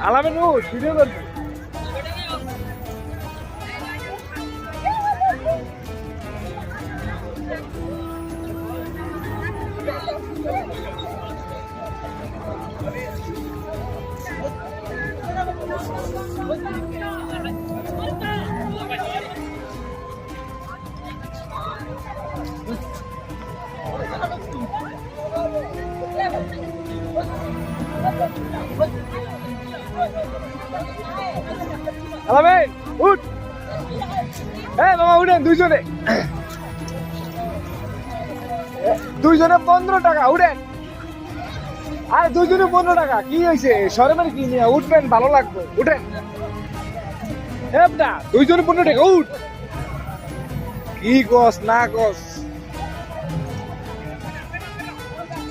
আলামিন উঠ ভিডিও করবি। আলামিন উঠ। মামা উঠেন দুইজনে 15 টাকা উঠেন। আরে দুইজনে 15 টাকা কি হয়েছে শরমের কি নিয়ে উঠবেন ভালো লাগবে উঠেন। দুইজনে 15 টাকা উঠ। কি কস না কস